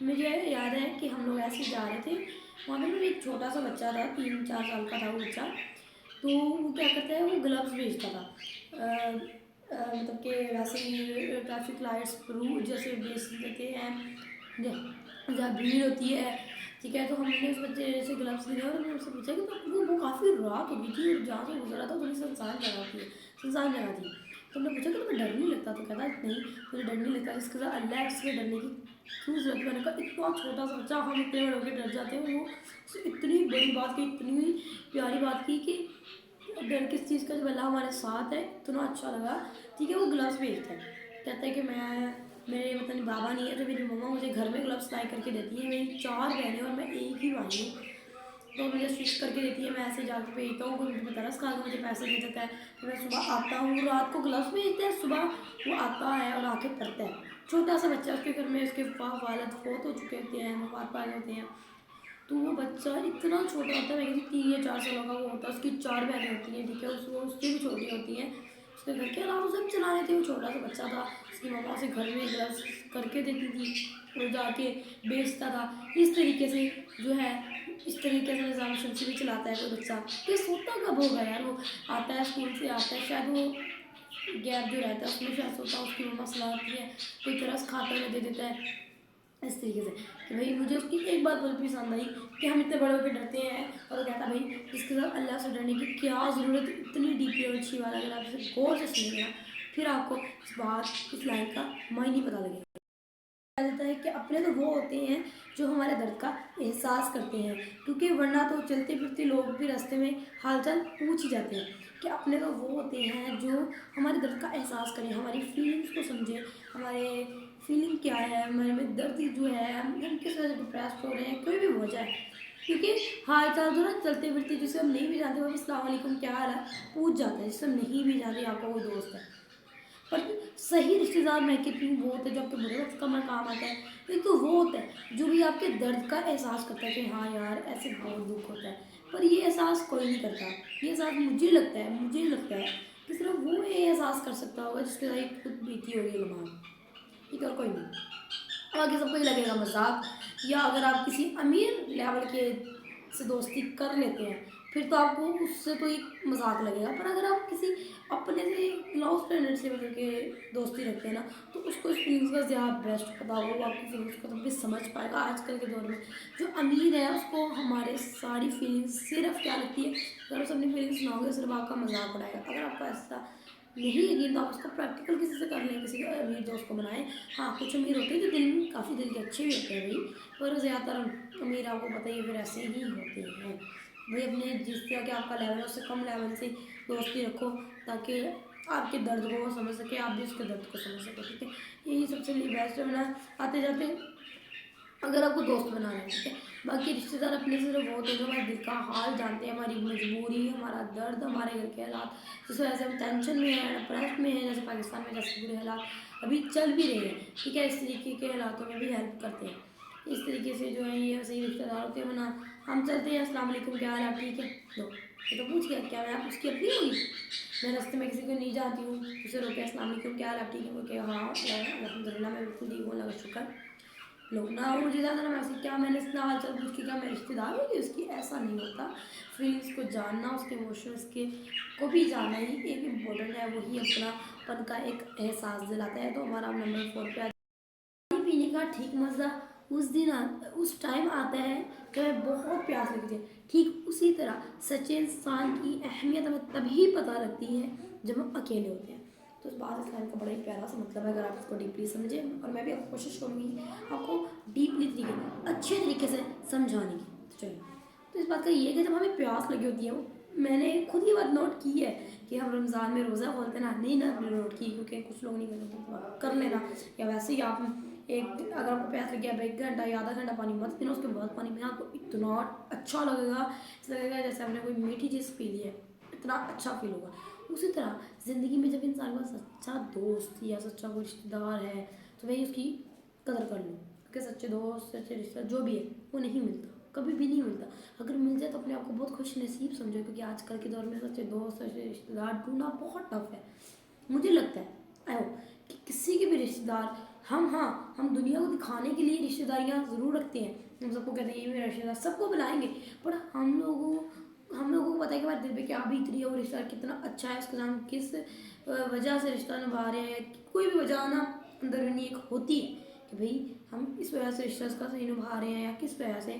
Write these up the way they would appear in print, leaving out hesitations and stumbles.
مجھے یاد ہے کہ ہم لوگ ایسے جا رہے تھے، وہاں پہ ایک چھوٹا سا بچہ تھا، 3-4 سال کا تھا وہ بچہ. تو وہ کیا کرتا ہے، وہ گلوز بیچتا تھا. مطلب کہ ویسے ہی ٹریفک لائٹس رو جیسے بیچ دیتے ہیں جہاں بھیڑ ہوتی ہے. ٹھیک ہے، تو ہم نے اس بچے سے گلوز لیے اور ہم نے اس سے پوچھا کہ تو وہ کافی رات ہو گئی تھی اور جہاں سے گزرا تھا تھوڑی سنسان جگہ تھی، سنسان جگہ تھی. تو ہم نے پوچھا کہ تمہیں ڈر نہیں لگتا؟ تو کہتا نہیں مجھے ڈر نہیں لگتا، اس کے ساتھ اللہ ہے، اس کے ڈرنے کی کیوں ضرورت؟ میں نے کہا اتنا چھوٹا سا بچہ، ہم اتنے بڑے ہو کے ڈر جاتے ہیں، وہ اتنی بڑی بات کی، اتنی پیاری بات کی کہ ڈر کس چیز کا جب اللہ ہمارے ساتھ ہے. اتنا اچھا لگا. ٹھیک ہے، وہ گلوز بھیجتا ہے، کہتا ہے کہ میرے مطلب بابا نہیں ہے تو میری مما مجھے گھر میں گلوز لائی کر کے دیتی ہے. میری 4 بہنیں اور میں ایک ہی بھائی ہوں، تو مجھے اسٹچ کر کے دیتی ہے. میں ایسے جا کے بھیجتا ہوں، کوئی مجھے ترس کھا کے مجھے پیسے دے دیتا ہے. میں صبح آتا ہوں، رات کو گلوز بھیجتا ہے، صبح وہ آتا ہے اور آ کے پڑھتا ہے. چھوٹا سا بچہ، اس کے گھر میں اس کے والد فوت ہو چکے ہوتے ہیں، وفات پائے ہوتے ہیں. تو وہ بچہ اتنا چھوٹا ہوتا ہے، میں کہتی 3 یا 4 سالوں کا وہ ہوتا ہے. اس کی 4 بہنیں ہوتی ہیں. ٹھیک ہے، وہ اس سے بھی چھوٹی ہوتی ہیں. اس کے گھر کے علاوہ سب چلا رہے تھے. وہ چھوٹا سا بچہ تھا، اس کی مما سے گھر میں گلوز کر کے دیتی تھی، وہ جا کے بیچتا تھا. اس طریقے سے جو ہے، اس طریقے سے نظام شمسی بھی چلاتا ہے کوئی بچہ. کہ سوتا کب ہوگا یار؟ وہ آتا ہے اسکول سے، آتا ہے، شاید وہ گیپ جو رہتا ہے اس میں شاید سوتا، اس کی مما سلاتی ہے، کوئی رس کھاتے ہوئے دے دیتا ہے. اس طریقے سے کہ بھائی مجھے اس کی ایک بات بہت پسند آئی کہ ہم اتنے بڑے ہو کے ڈرتے ہیں، اور وہ کہتا بھائی اس کے ساتھ اللہ سے ڈرنے کی کیا ضرورت؟ اتنی ڈیپلی اور اچھی بات ہے. اگر آپ اسے غور سے سنیں گے پھر آپ کو اس بات، اس لائن کا معنی پتہ لگے گا. جاتا ہے کہ اپنے تو وہ ہوتے ہیں جو ہمارے درد کا احساس کرتے ہیں، کیونکہ ورنہ تو چلتے پھرتے لوگ بھی راستے میں حال چال پوچھ ہی جاتے ہیں. کہ اپنے تو وہ ہوتے ہیں جو ہمارے درد کا احساس کریں، ہماری فیلنگس کو سمجھیں، ہمارے فیلنگ کیا ہے، ہمارے میں درد جو ہے، ہم کس وجہ سے ڈپریسڈ ہو رہے ہیں، کوئی بھی وجہ ہے. کیونکہ حال چال جو نا چلتے پھرتے جسے ہم نہیں بھی جانتے، وہ السلام علیکم کیا حال ہے پوچھ جاتے ہیں. جسے ہم نہیں بھی جانتے آپ کا کوئی دوست ہے. پر صحیح رشتے دار میں کہتی ہوں وہ ہوتا ہے جو آپ کے برے وقت کا کام آتا ہے. ایک تو وہ ہوتا ہے جو بھی آپ کے درد کا احساس کرتا ہے کہ ہاں یار ایسے بہت دکھ ہوتا ہے، پر یہ احساس کوئی نہیں کرتا. یہ احساس مجھے لگتا ہے کہ صرف وہ یہ احساس کر سکتا ہوگا جس کے ساتھ خود بیتی ہوگی لمحہ. ٹھیک ہے، اور کوئی نہیں. باقی سب کو یہ لگے گا مذاق. یا اگر آپ کسی امیر لیول کے سے دوستی کر لیتے ہیں پھر تو آپ کو اس سے تو ایک مذاق لگے گا. پر اگر آپ کسی اپنے سے کلوز فرینڈ سے مطلب کہ دوستی رکھتے ہیں نا، تو اس کو اس فیلنگس کا زیادہ بیسٹ پتا ہوگا، وہ آپ کی فیلنگس کو تب بھی سمجھ پائے گا. آج کل کے دور میں جو امیر ہے اس کو ہمارے ساری فیلنگس صرف کیا لگتی ہے، اگر اس اپنی فیلنگس سناؤ گے صرف آپ کا مذاق اڑائے گا. اگر آپ کو ایسا نہیں یقین تو آپ اس کو پریکٹیکل کسی سے کر لیں، کسی امیر دوست کو بنائیں. ہاں کچھ امیر ہوتے ہیں جو دل میں کافی دل کے اچھے بھی ہوتے ہیں بھائی، پر زیادہ تر امیر آپ کو پتہ ہی ہے پھر ایسے ہی ہوتے ہیں. بھائی اپنے جس طرح کہ آپ کا لیول ہے اس سے کم لیول سے دوستی رکھو تاکہ آپ کے درد کو وہ سمجھ سکے، آپ بھی اس کے درد کو سمجھ سکو. ٹھیک ہے، یہی سب سے بیسٹ ہے. بنا آتے جاتے اگر آپ کو دوست بنانا ہے. ٹھیک ہے، باقی رشتہ دار اپنے سے وہ ہوتے ہیں جو ہمارے دل کا حال جانتے ہیں، ہماری مجبوری، ہمارا درد، ہمارے گھر کے حالات، جس وجہ سے ہم ٹینشن میں ہیں، ڈپریس میں ہیں. جیسے پاکستان میں جیسے برے حالات ابھی چل بھی رہے ہیں. ٹھیک ہے، اس طریقے کے حالاتوں میں بھی ہیلپ کرتے ہیں. اس طریقے سے جو ہے یہ صحیح رشتہ دار ہوتے ہیں. ورنہ ہم چلتے ہیں السلام علیکم کیا حال ہے، ٹھیک ہے، یہ تو پوچھ گیا کیا میں آپ اس کی اپنی ہوگی. میں راستے میں کسی کو نہیں جانتی ہوں، اسے روکے السلام علیکم کیا حال ہے، ٹھیک ہے، وہ کہ ہاں الحمد للہ میں بالکل ٹھیک ہوں، اللہ کا شکر. لوگ نہ مجھے زیادہ نہ ویسے کیا میں نے اتنا حال چال پوچھ کے کیا میں رشتہ دار ہوگی اس کی، ایسا نہیں ہوتا. فیلنگس کو جاننا، اس کے ایموشنس کے کو بھی جاننا ہی ایک امپورٹنٹ ہے. وہی اپنا پن کا ایک احساس دلاتا ہے. تو ہمارا نمبر 4 پہ پانی پینے کا ٹھیک مزہ اس ٹائم آتا ہے جب ہمیں بہت پیاس لگتی ہے. ٹھیک اسی طرح سچے انسان کی اہمیت ہمیں تبھی پتہ لگتی ہے جب ہم اکیلے ہوتے ہیں. تو اس بات اس لائن کا بڑا ہی پیارا سا مطلب ہے. اگر آپ اس کو ڈیپلی سمجھیں، اور میں بھی آپ کو کوشش کروں گی آپ کو ڈیپلی اچھے طریقے سے سمجھانے کی. تو چلیے، تو اس بات کا یہ ہے کہ جب ہمیں پیاس لگی ہوتی ہے، میں نے خود یہ بات نوٹ کی ہے کہ ہم رمضان میں روزہ کھولتے ہیں نا، نہیں نا ہم نے نوٹ کی کیونکہ کچھ لوگ نہیں کرتے، کر لینا. یا ویسے ہی آپ اگر آپ کو پیاس لگ گیا 1 گھنٹہ یا آدھا گھنٹہ پانی مت پینا، اس کے بعد پانی پینا، آپ کو اتنا اچھا لگے گا، اس لگے گا جیسے ہم نے کوئی میٹھی چیز پی لی ہے، اتنا اچھا فیل ہوگا. اسی طرح زندگی میں جب انسان کا سچا دوست یا سچا کوئی رشتہ دار ہے تو بھائی اس کی قدر کر لو. کہ سچے دوست، سچے رشتہ جو بھی ہے وہ نہیں ملتا، کبھی بھی نہیں ملتا. اگر مل جائے تو اپنے آپ کو بہت خوش نصیب سمجھو، کیونکہ آج کل کے دور میں سچے دوست، سچے رشتہ دار ڈھونڈنا بہت ٹف ہے. مجھے لگتا ہے کہ کسی کے بھی رشتہ دار ہم ہم دنیا کو دکھانے کے لیے رشتہ داریاں ضرور رکھتے ہیں, ہم سب کو کہتے ہیں یہ میرا رشتہ دار, سب کو بلائیں گے, پر ہم لوگوں کو پتہ ہے کہ ہمارے دل پہ کیا بیت رہی ہے, وہ رشتہ دار کتنا اچھا ہے, اس کے ساتھ ہم کس وجہ سے رشتہ نبھا رہے ہیں. کوئی بھی وجہ نا اندرونی ایک ہوتی ہے کہ بھئی ہم اس وجہ سے رشتہ اس کا صحیح نبھا رہے ہیں, یا کس وجہ سے.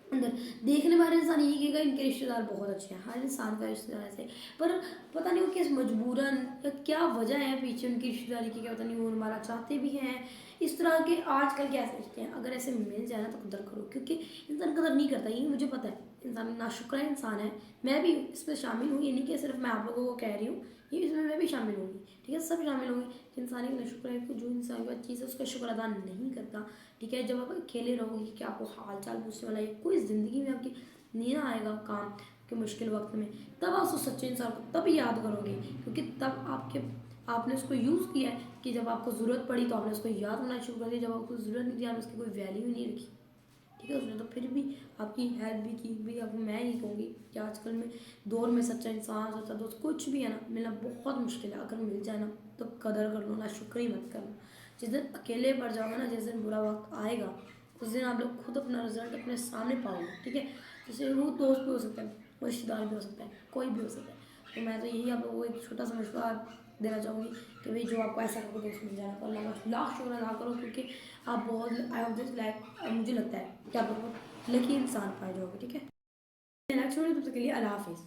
اندر دیکھنے والے انسان یہی کہے گا ان کے رشتہ دار بہت اچھے ہیں, ہر انسان کا رشتہ دار ایسے, پر پتہ نہیں وہ کس مجبوراً یا کیا وجہ ہے پیچھے ان کی رشتہ داری کی, کیا پتہ نہیں وہ ہمارا چاہتے بھی ہیں. اس طرح کے آج کل کیا سوچتے ہیں, اگر ایسے مل جائے نا تو قدر کرو, کیونکہ انسان قدر نہیں کرتا, یہ مجھے پتہ ہے. انسان ناشکرا انسان ہے, میں بھی اس میں شامل ہوں, یہ نہیں کہ صرف میں آپ لوگوں کو کہہ رہی ہوں, یہ اس میں بھی شامل ہوں گی, ٹھیک ہے, سب شامل ہوں گے کہ انسان ایک ناشکرا ہے, جو انسان کی چیز ہے اس کا شکر ادا نہیں کرتا, ٹھیک ہے. جب آپ اکیلے رہو گی کہ آپ کو حال چال پوچھنے والا ہے, کوئی زندگی میں آپ کی نہیں آئے گا کام کہ مشکل وقت میں, تب آپ اس سچے انسان کو تب یاد کرو گے, کیونکہ تب آپ نے اس کو یوز کیا ہے کہ جب آپ کو ضرورت پڑی تو آپ نے اس کو یاد کرنا شروع کر دیا, جب آپ کو ضرورت نہیں تھی آپ نے اس کی کوئی ویلیو ہی نہیں رکھی, ٹھیک ہے. اس نے تو پھر بھی آپ کی ہیلپ بھی کی. بھی اب میں یہ کہوں گی کہ آج کل میں دور میں سچا انسان, سچا دوست کچھ بھی ہے نا ملنا بہت مشکل ہے. اگر مل جائے نا تو قدر کر لو, نا شکری مت کرو. جس دن اکیلے پڑ جاؤ گا نا, جس دن برا وقت آئے گا, اس دن آپ لوگ خود اپنا رزلٹ اپنے سامنے پاؤ گے, ٹھیک ہے. جیسے وہ دوست بھی ہو سکتا ہے, وہ رشتہ دار بھی ہو سکتا ہے, کوئی بھی ہو سکتا ہے. تو میں تو یہی آپ لوگوں کو ایک چھوٹا سا مشورہ دینا چاہوں گی کہ بھائی جو آپ کو ایسا کر کے دوست مل جائے تو اللہ کا لاکھ شکر ادا کرو, کیونکہ آپ بہت مجھے لگتا ہے کہ آپ لوگوں کو لکی انسان پائے جاؤ گے, ٹھیک ہے. نیکسٹ ویڈیو تب تک کے لیے اللہ حافظ.